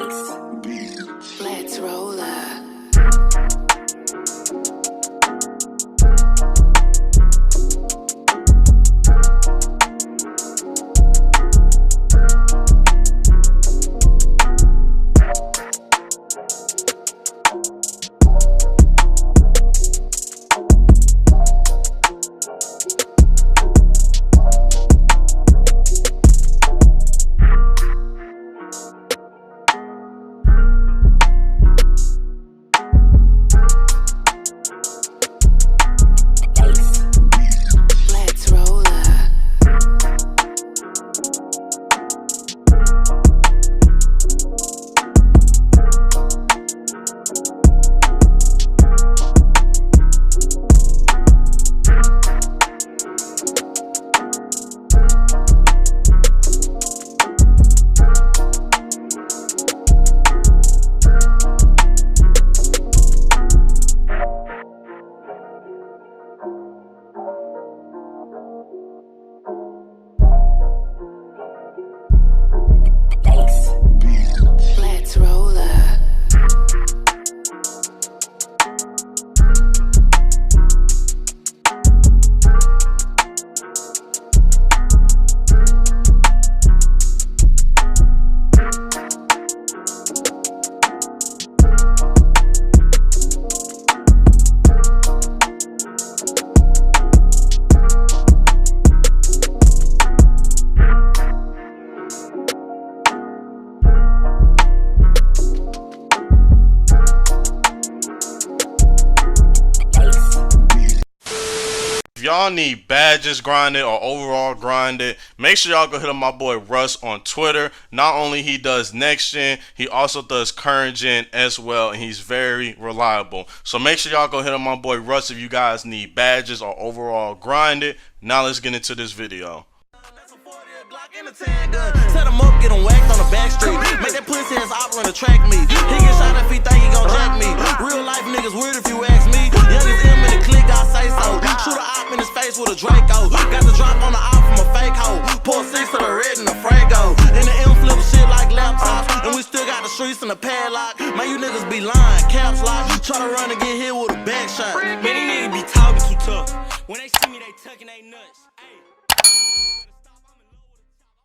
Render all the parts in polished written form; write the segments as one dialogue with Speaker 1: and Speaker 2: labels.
Speaker 1: Let's roll up. Let's roll up.
Speaker 2: If y'all need badges grinded or overall grinded, make sure y'all go hit up my boy Russ on Twitter. Not only he does next gen, he also does current gen as well, and he's very reliable. So make sure y'all go hit up my boy Russ if you guys need badges or overall grinded. Now let's get into this video.
Speaker 3: Set him up, get him whacked on the back street. Make that pussy ass opera track me. He get shot if he think he gon' jack me. Real life niggas weird if you ask me. Youngest M in the clique, I say so. Shoot a op in his face with a Draco. Got the drop on the op from a fake hoe. Pour 6 to the red and the Frago. And the M flip shit like laptops. And we still got the streets in the padlock. Man, you niggas be lying, caps lock. Try to run and get hit with a back shot.
Speaker 4: Man, these niggas be talking too tough. When they see me, they tucking they nuts.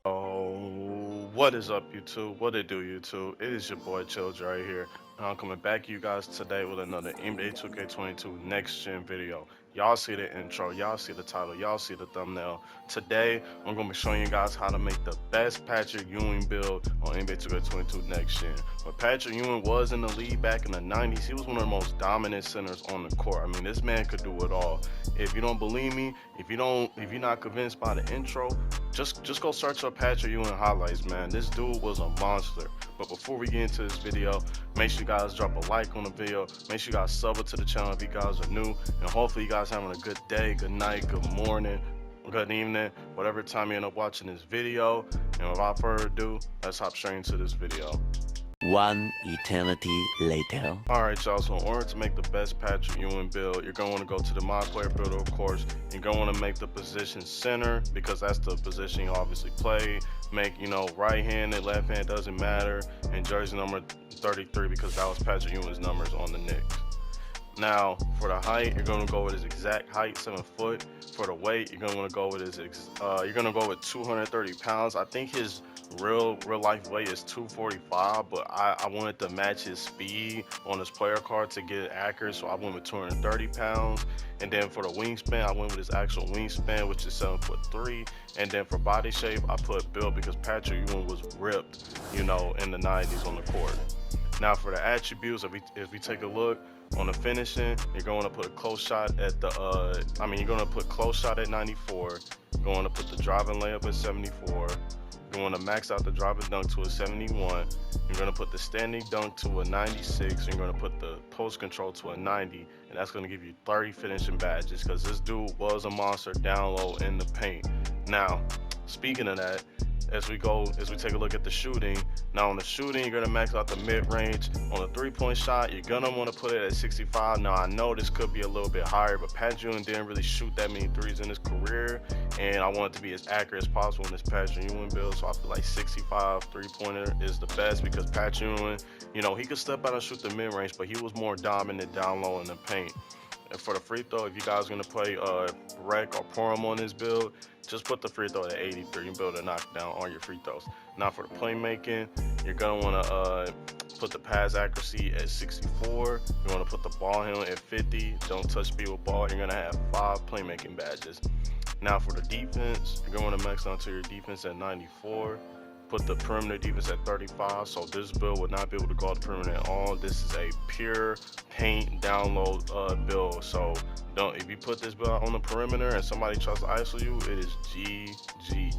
Speaker 2: Oh, what is up, YouTube? What it do, YouTube? It is your boy ChillDree right here. And I'm coming back to you guys today with another NBA 2K22 next gen video. Y'all see the intro, y'all see the title, y'all see the thumbnail. Today, I'm going to be showing you guys how to make the best Patrick Ewing build on NBA 2K22 next gen. When Patrick Ewing was in the league back in the 90s, he was one of the most dominant centers on the court. I mean, this man could do it all. If you don't believe me, if you're not convinced by the intro, just go search up Patrick Ewing highlights, man. This dude was a monster. But before we get into this video, make sure you guys drop a like on the video. Make sure you guys sub it to the channel if you guys are new. And hopefully you guys having a good day, good night, good morning, good evening, whatever time you end up watching this video. And without further ado, let's hop straight into this video.
Speaker 5: One eternity later.
Speaker 2: Alright, y'all, so in order to make the best Patrick Ewing build, you're going to want to go to the My Player Builder, of course. You're going to want to make the position center, because that's the position you obviously play. Make, right handed, left hand, doesn't matter. And jersey number 33, because that was Patrick Ewing's numbers on the Knicks. Now, for the height, you're going to go with his exact height, 7 foot. For the weight, you're going to want to go with with 230 pounds. I think his real life weight is 245, but I wanted to match his speed on his player card to get it accurate, so I went with 230 pounds. And then for the wingspan, I went with his actual wingspan, which is 7'3". And then for body shape, I put build, because Patrick Ewing was ripped, in the 90s on the court. Now for the attributes, if we take a look on the finishing, you're going to put a close shot at you're going to put close shot at 94. You're going to put the driving layup at 74. You're going to max out the driving dunk to a 71. You're going to put the standing dunk to a 96. You're going to put the post control to a 90. And that's going to give you 30 finishing badges, because this dude was a monster down low in the paint. Now, speaking of that, as we take a look at the shooting. Now on the shooting, you're gonna max out the mid-range. On the three-point shot, you're gonna want to put it at 65. Now I know this could be a little bit higher, but Pat Ewing didn't really shoot that many threes in his career, and I want it to be as accurate as possible in this Patrick Ewing build. So I feel like 65 three-pointer is the best, because Pat Ewing, you know, he could step out and shoot the mid-range, but he was more dominant down low in the paint. And for the free throw, if you guys are gonna play rec or Purim on this build, just put the free throw at 83 and build a knockdown on your free throws. Now for the playmaking, you're gonna wanna put the pass accuracy at 64. You wanna put the ball handling at 50. Don't touch speed with ball. You're gonna have 5 playmaking badges. Now for the defense, you're gonna max out to your defense at 94. Put the perimeter defense at 35, so this build would not be able to guard the perimeter at all. This is a pure paint download build, so if you put this build on the perimeter and somebody tries to ISO you, it is GG.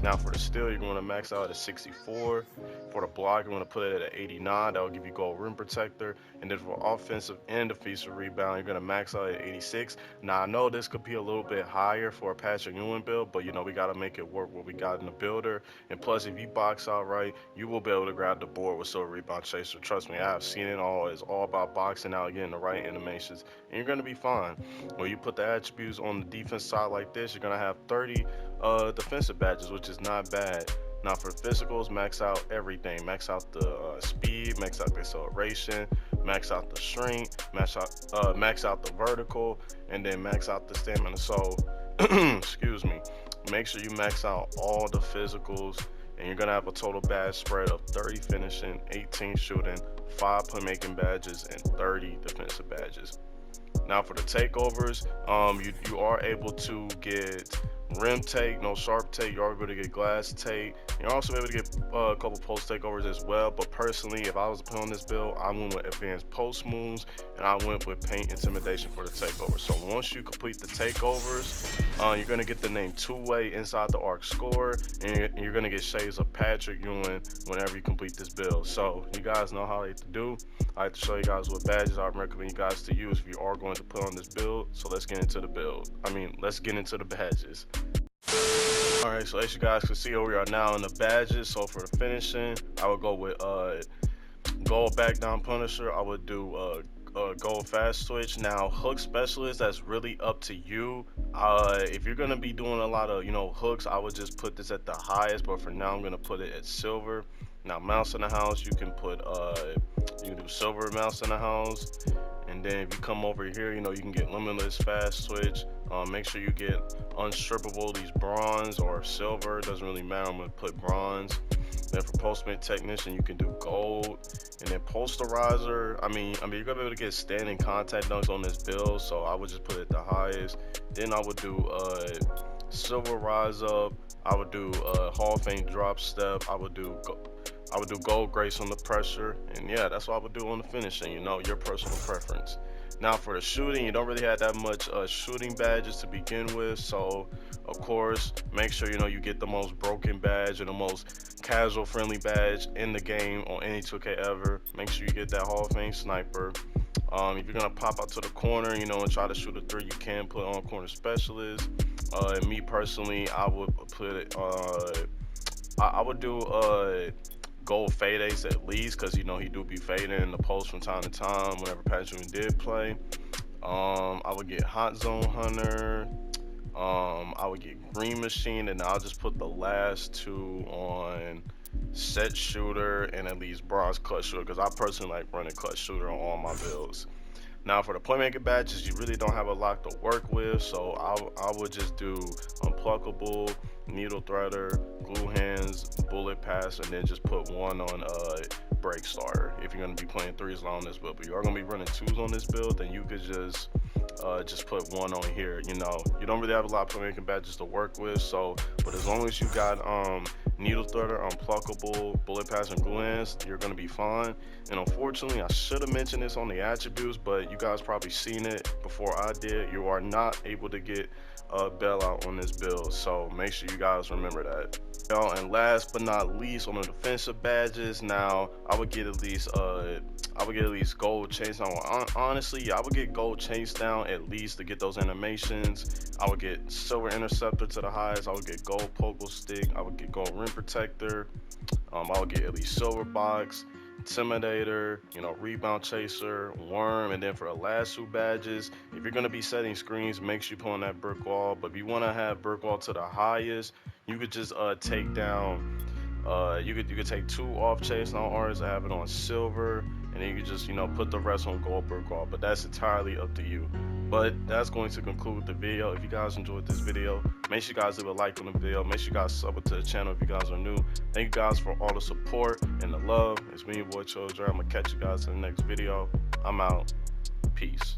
Speaker 2: Now for the steal, you're going to max out at 64. For the block, you're going to put it at 89. That will give you gold rim protector. And then for offensive and defensive rebound, you're going to max out at 86. Now I know this could be a little bit higher for a Patrick Ewing build, but you know we got to make it work what we got in the builder. And plus, if you box out right, you will be able to grab the board with silver rebound chaser. Trust me, I have seen it all. It's all about boxing out, getting the right animations, and you're going to be fine. When you put the attributes on the defense side like this, you're going to have 30 defensive badges, which is not bad. Now for physicals, max out everything. Max out the speed, max out the acceleration, max out the shrink, max out the vertical, and then max out the stamina. So excuse me, make sure you max out all the physicals, and you're gonna have a total badge spread of 30 finishing, 18 shooting, 5 playmaking badges, and 30 defensive badges. Now for the takeovers, you are able to get rim take, no sharp take. You're able to get glass take. You're also able to get a couple post takeovers as well. But personally, if I was to play on this build, I went with advanced post moves, and I went with paint intimidation for the takeover. So once you complete the takeovers, you're gonna get the name two-way inside the arc score, and you're gonna get shades of Patrick Ewing whenever you complete this build. So you guys know how to do. I like to show you guys what badges I recommend you guys to use if you are going to put on this build. So let's get into the build. Let's get into the badges. Alright, so as you guys can see, we are now in the badges. So for the finishing, I would go with gold back down punisher. I would do gold fast switch. Now hook specialist, that's really up to you. If you're gonna be doing a lot of hooks, I would just put this at the highest, but for now I'm gonna put it at silver. Now mouse in the house, you can put you can do silver mouse in the house. And then if you come over here, you can get limitless fast switch. Make sure you get unstrippable, these bronze or silver, doesn't really matter. I'm gonna put bronze. Then for postman technician, you can do gold. And then posterizer, you're gonna be able to get standing contact dunks on this build, so I would just put it at the highest. Then I would do silver rise up. I would do Hall of Fame drop step. I would do gold grace on the pressure, and yeah, that's what I would do on the finishing, your personal preference. Now for the shooting, you don't really have that much shooting badges to begin with, so of course make sure you get the most broken badge or the most casual friendly badge in the game on any 2K ever. Make sure you get that Hall of Fame sniper. If you're gonna pop out to the corner, and try to shoot a 3, you can put on corner specialist. And me personally, I would put it I would do gold fade ace at least, because he do be fading in the post from time to time whenever Patrick did play. I would get hot zone hunter. I would get green machine, and I'll just put the last 2 on set shooter and at least bronze clutch shooter, because I personally like running clutch shooter on all my builds. Now for the playmaker badges, you really don't have a lot to work with, so I would just do unpluckable, needle threader, glue hands, bullet pass, and then just put 1 on break starter if you're going to be playing 3s on this build. But you are going to be running 2s on this build, then you could just put 1 on here. You don't really have a lot of playmaking badges to work with, but as long as you got needle threader, unpluckable, bullet pass, and glue hands, you're going to be fine. And unfortunately, I should have mentioned this on the attributes, but you guys probably seen it before I did. You are not able to get bailout on this build, so make sure you guys remember that. And last but not least, on the defensive badges, now I would get at least I would get at least gold chase down. Honestly, yeah, I would get gold chase down at least to get those animations. I would get silver interceptor to the highest. I would get gold pogo stick. I would get gold rim protector. I would get at least silver box, intimidator, you know, rebound chaser, worm, and then for the last 2 badges, if you're gonna be setting screens, make sure you put on that brick wall. But if you want to have brick wall to the highest, you could just take down. You could take 2 off chase on artists and have it on silver, and then you could just, you know, put the rest on gold brick wall. But that's entirely up to you. But that's going to conclude the video. If you guys enjoyed this video, make sure you guys leave a like on the video. Make sure you guys sub to the channel if you guys are new. Thank you guys for all the support and the love. It's me, your boy ChillDree. I'm gonna catch you guys in the next video. I'm out. Peace.